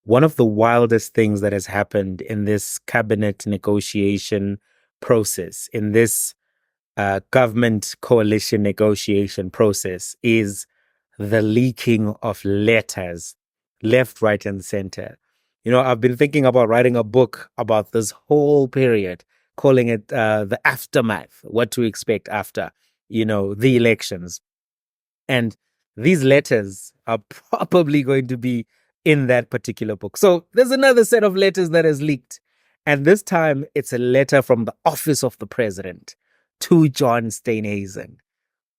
one of the wildest things that has happened in this cabinet negotiation process, in this government coalition negotiation process, is the leaking of letters left, right, and center. I've been thinking about writing a book about this whole period, calling it the aftermath, what to expect after, the elections. And these letters are probably going to be in that particular book. So there's another set of letters that has leaked. And this time it's a letter from the office of the president to John Steenhuisen.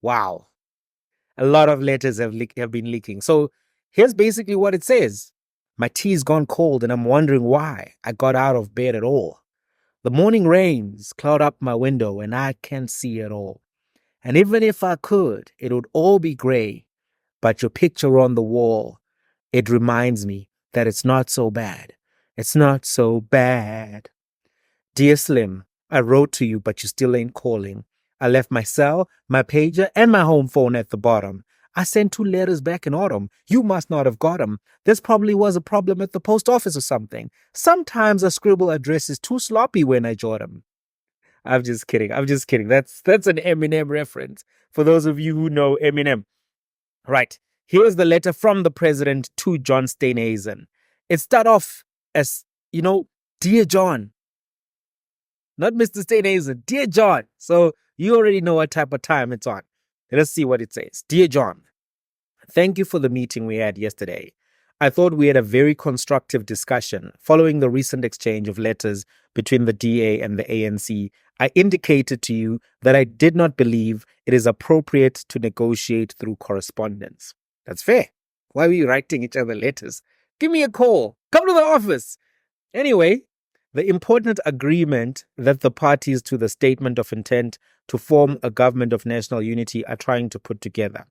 Wow. A lot of letters have been leaking. So here's basically what it says. My tea's gone cold and I'm wondering why I got out of bed at all. The morning rains cloud up my window and I can't see at all. And even if I could, it would all be gray. But your picture on the wall, it reminds me that it's not so bad. It's not so bad. Dear Slim, I wrote to you, but you still ain't calling. I left my cell, my pager, and my home phone at the bottom. I sent 2 letters back in autumn. You must not have got them. This probably was a problem at the post office or something. Sometimes I scribble addresses too sloppy when I jot them. I'm just kidding. That's an Eminem reference for those of you who know Eminem. Right. Here's the letter from the president to John Steenhuisen. It starts off as, Dear John. Not Mr. Steenhuisen, Dear John. So you already know what type of time it's on. Let's see what it says. Dear John, thank you for the meeting we had yesterday. I thought we had a very constructive discussion. Following the recent exchange of letters between the DA and the ANC, I indicated to you that I did not believe it is appropriate to negotiate through correspondence. That's fair. Why were you writing each other letters? Give me a call. Come to the office. Anyway, the important agreement that the parties to the statement of intent to form a government of national unity are trying to put together.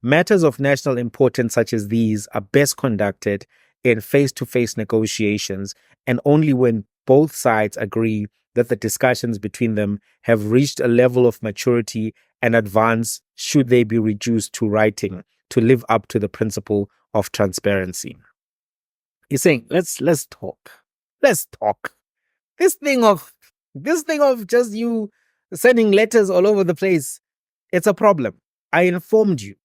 Matters of national importance such as these are best conducted in face-to-face negotiations and only when both sides agree that the discussions between them have reached a level of maturity and advance should they be reduced to writing to live up to the principle of transparency. He's saying, let's talk. Let's talk. This thing of just you sending letters all over the place, it's a problem. I informed you.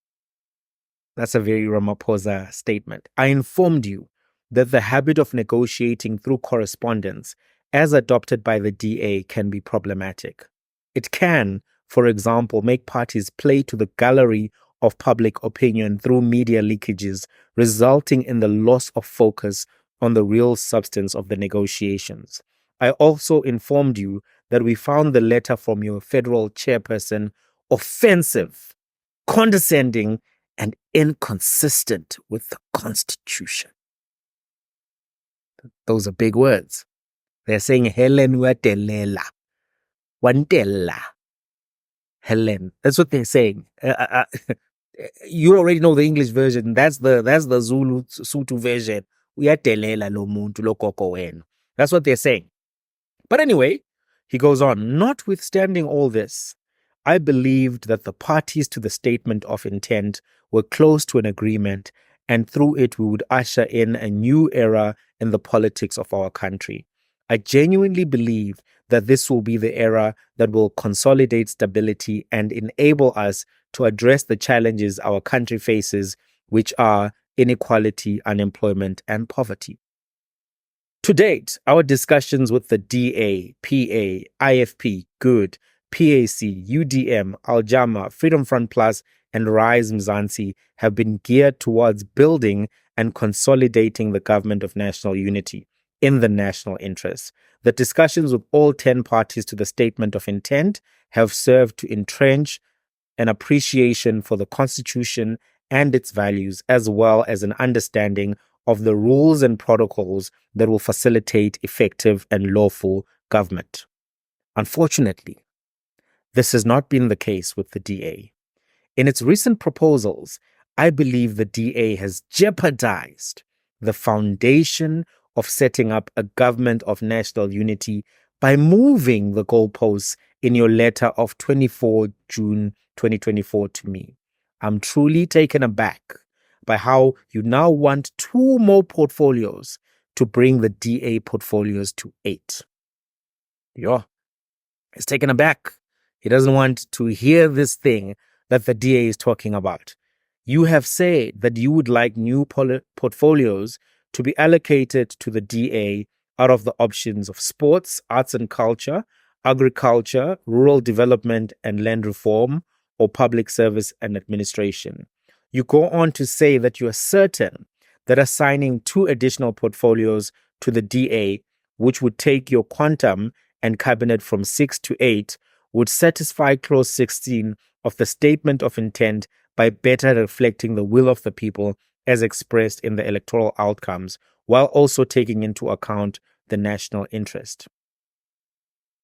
That's a very Ramaphosa statement. I informed you that the habit of negotiating through correspondence, as adopted by the DA, can be problematic. It can, for example, make parties play to the gallery of public opinion through media leakages, resulting in the loss of focus on the real substance of the negotiations. I also informed you that we found the letter from your federal chairperson offensive, condescending, and inconsistent with the Constitution. Those are big words. They're saying Helen Watelela. Wantela. Helen. That's what they're saying. You already know the English version. That's the Zulu Sotho version. Uyatelela lo muntu lo koko wena. That's what they're saying. But anyway, he goes on, notwithstanding all this, I believed that the parties to the statement of intent were close to an agreement, and through it we would usher in a new era in the politics of our country. I genuinely believe that this will be the era that will consolidate stability and enable us to address the challenges our country faces, which are inequality, unemployment, and poverty. To date, our discussions with the DA, PA, IFP, GOOD, PAC, UDM, Aljama, Freedom Front Plus, and Rise Mzansi have been geared towards building and consolidating the government of national unity in the national interest. The discussions with all 10 parties to the statement of intent have served to entrench an appreciation for the Constitution and its values, as well as an understanding of the rules and protocols that will facilitate effective and lawful government. Unfortunately, this has not been the case with the DA. In its recent proposals, I believe the DA has jeopardized the foundation of setting up a government of national unity by moving the goalposts in your letter of 24 June 2024 to me. I'm truly taken aback by how you now want 2 more portfolios to bring the DA portfolios to 8. Yo, he's taken aback. He doesn't want to hear this thing that the DA is talking about. You have said that you would like new portfolios to be allocated to the DA out of the options of sports, arts and culture, agriculture, rural development and land reform, or public service and administration. You go on to say that you are certain that assigning 2 additional portfolios to the DA, which would take your quantum and cabinet from 6 to 8, would satisfy clause 16 of the statement of intent by better reflecting the will of the people as expressed in the electoral outcomes, while also taking into account the national interest.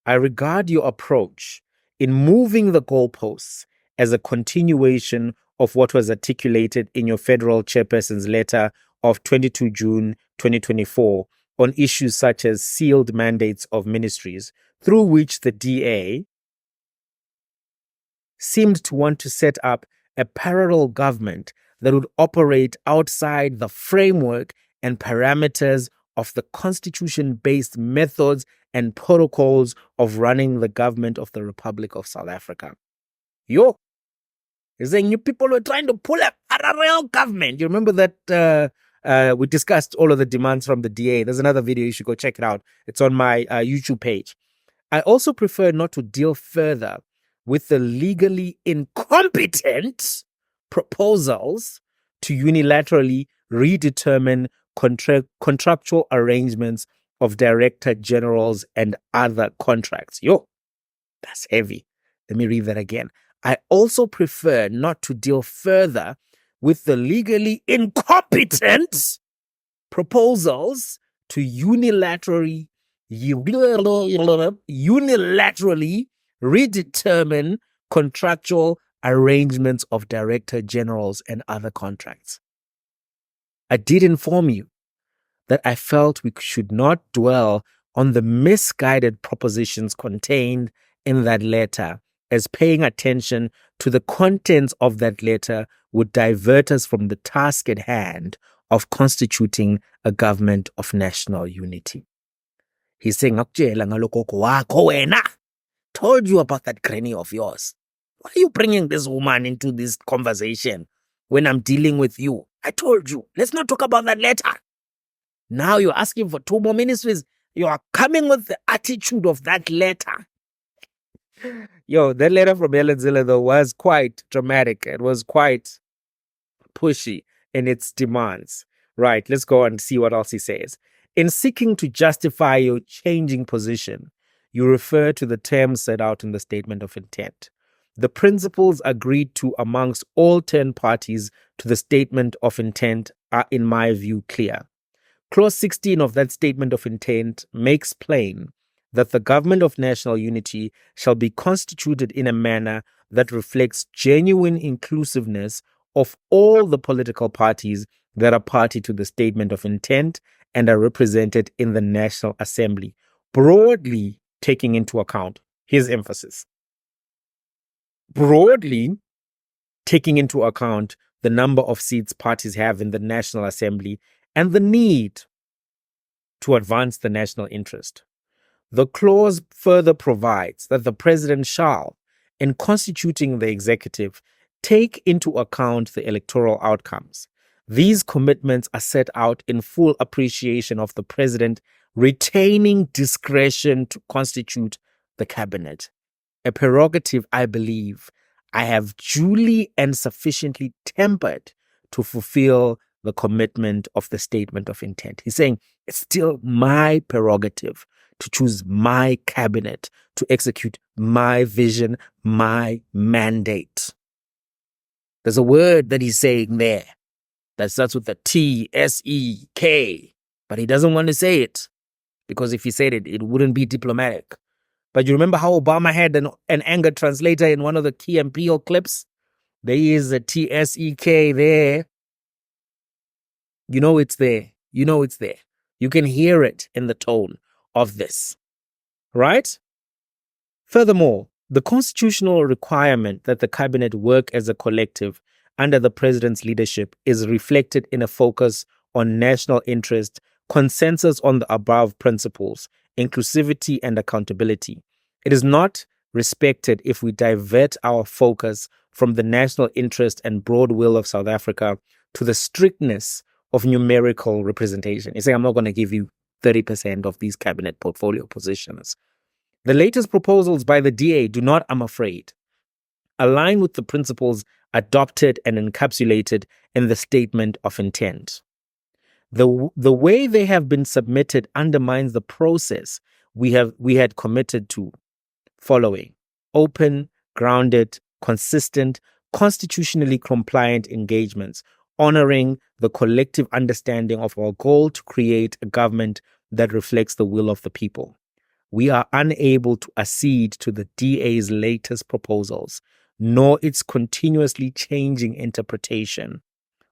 I regard your approach in moving the goalposts as a continuation of what was articulated in your federal chairperson's letter of 22 June 2024 on issues such as sealed mandates of ministries, through which the DA seemed to want to set up a parallel government that would operate outside the framework and parameters of the constitution-based methods and protocols of running the government of the Republic of South Africa. Yo, he's saying you people were trying to pull up a parallel government. You remember that we discussed all of the demands from the DA. There's another video, you should go check it out. It's on my YouTube page. I also prefer not to deal further with the legally incompetent proposals to unilaterally redetermine contractual arrangements of director generals and other contracts. Yo, that's heavy. Let me read that again. I also prefer not to deal further with the legally incompetent proposals to unilaterally redetermine contractual arrangements of director generals and other contracts. I did inform you that I felt we should not dwell on the misguided propositions contained in that letter, as paying attention to the contents of that letter would divert us from the task at hand of constituting a government of national unity. He's saying, told you about that granny of yours. Why are you bringing this woman into this conversation when I'm dealing with you? I told you, let's not talk about that letter. Now you're asking for 2 more ministries. You are coming with the attitude of that letter. Yo, that letter from Helen Zille, though, was quite dramatic. It was quite pushy in its demands. Right, let's go and see what else he says. In seeking to justify your changing position, you refer to the terms set out in the statement of intent. The principles agreed to amongst all 10 parties to the statement of intent are, in my view, clear. Clause 16 of that statement of intent makes plain that the government of national unity shall be constituted in a manner that reflects genuine inclusiveness of all the political parties that are party to the statement of intent and are represented in the National Assembly, broadly taking into account, his emphasis, broadly taking into account the number of seats parties have in the National Assembly and the need to advance the national interest. The clause further provides that the president shall, in constituting the executive, take into account the electoral outcomes. These commitments are set out in full appreciation of the president retaining discretion to constitute the cabinet, a prerogative I believe I have duly and sufficiently tempered to fulfill the commitment of the statement of intent. He's saying it's still my prerogative to choose my cabinet, to execute my vision, my mandate. There's a word that he's saying there that starts with the T-S-E-K, but he doesn't want to say it because if he said it, it wouldn't be diplomatic. But you remember how Obama had an anger translator in one of the Key and Peele clips? There is a T-S-E-K there. You know it's there. You know it's there. You can hear it in the tone of this, right? Furthermore, the constitutional requirement that the cabinet work as a collective under the president's leadership is reflected in a focus on national interest, consensus on the above principles, inclusivity and accountability. It is not respected if we divert our focus from the national interest and broad will of South Africa to the strictness of numerical representation. You say, I'm not going to give you 30% of these cabinet portfolio positions. The latest proposals by the DA do not, I'm afraid, align with the principles adopted and encapsulated in the statement of intent. The way they have been submitted undermines the process we had committed to following: open, grounded, consistent, constitutionally compliant engagements, honoring the collective understanding of our goal to create a government that reflects the will of the people. We are unable to accede to the DA's latest proposals, nor its continuously changing interpretation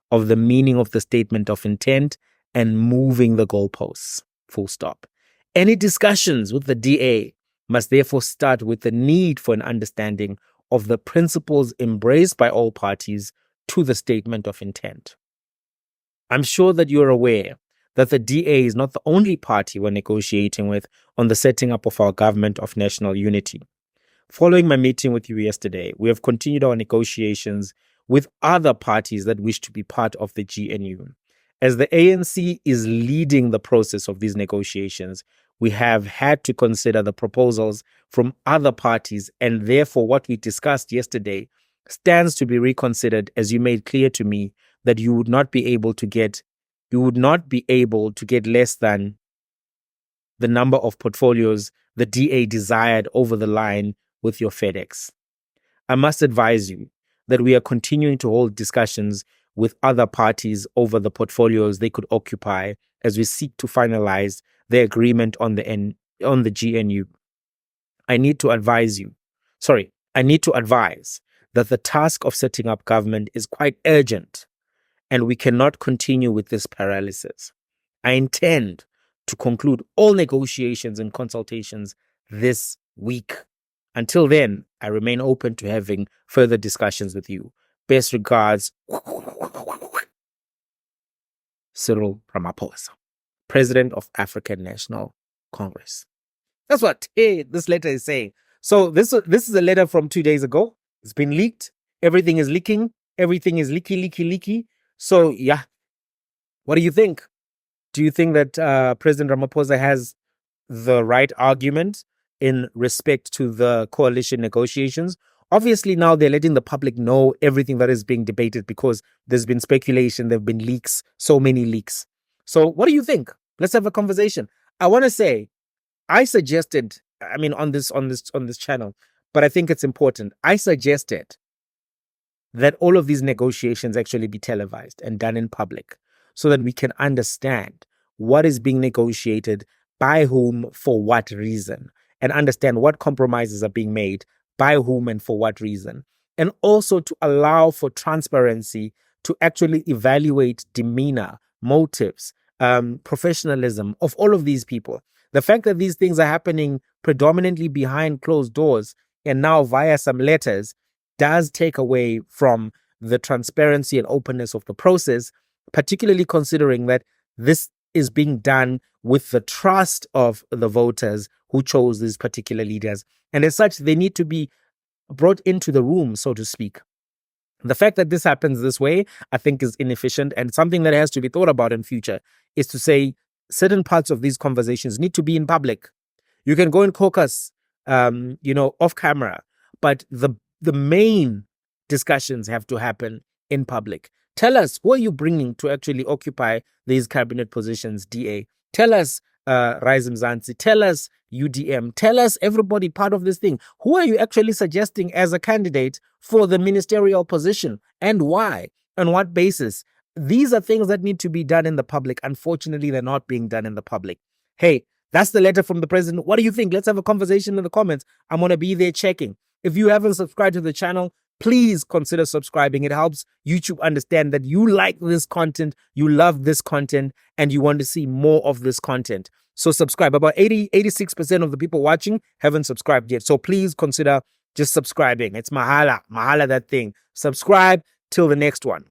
of the meaning of the statement of intent and moving the goalposts. Full stop. Any discussions with the DA must therefore start with the need for an understanding of the principles embraced by all parties to the statement of intent. I'm sure that you're aware that the DA is not the only party we're negotiating with on the setting up of our government of national unity. Following my meeting with you yesterday, we have continued our negotiations with other parties that wish to be part of the GNU. As the ANC is leading the process of these negotiations, we have had to consider the proposals from other parties, and therefore what we discussed yesterday stands to be reconsidered, as you made clear to me that you would not be able to get less than the number of portfolios the DA desired over the line with your FedEx. I must advise you that we are continuing to hold discussions with other parties over the portfolios they could occupy as we seek to finalize the agreement on the GNU. I need to advise that the task of setting up government is quite urgent, and we cannot continue with this paralysis. I intend to conclude all negotiations and consultations this week. Until then, I remain open to having further discussions with you. Best regards, Cyril Ramaphosa, President of African National Congress. That's what this letter is saying. So this is a letter from 2 days ago. It's been leaked. Everything is leaking. Everything is leaky. So yeah, what do you think? Do you think that President Ramaphosa has the right argument in respect to the coalition negotiations? Obviously, now they're letting the public know everything that is being debated because there's been speculation, there have been leaks, so many leaks. So what do you think? Let's have a conversation. I want to say, I suggested, on this channel, but I think it's important. I suggested that all of these negotiations actually be televised and done in public so that we can understand what is being negotiated, by whom, for what reason, and understand what compromises are being made, by whom and for what reason. And also to allow for transparency to actually evaluate demeanor, motives, professionalism of all of these people. The fact that these things are happening predominantly behind closed doors and now via some letters does take away from the transparency and openness of the process, particularly considering that this is being done with the trust of the voters who chose these particular leaders. And as such, they need to be brought into the room, so to speak. The fact that this happens this way, I think, is inefficient, and something that has to be thought about in future is to say certain parts of these conversations need to be in public. You can go and caucus, off camera, but the main discussions have to happen in public. Tell us, who are you bringing to actually occupy these cabinet positions, DA? Tell us, Rise Mzansi. Tell us, UDM. Tell us, everybody part of this thing. Who are you actually suggesting as a candidate for the ministerial position, and why? On what basis? These are things that need to be done in the public. Unfortunately, they're not being done in the public. Hey, that's the letter from the president. What do you think? Let's have a conversation in the comments. I'm going to be there checking. If you haven't subscribed to the channel, please consider subscribing. It helps YouTube understand that you like this content, you love this content, and you want to see more of this content. So subscribe. About 86% of the people watching haven't subscribed yet. So please consider just subscribing. It's mahala that thing. Subscribe, till the next one.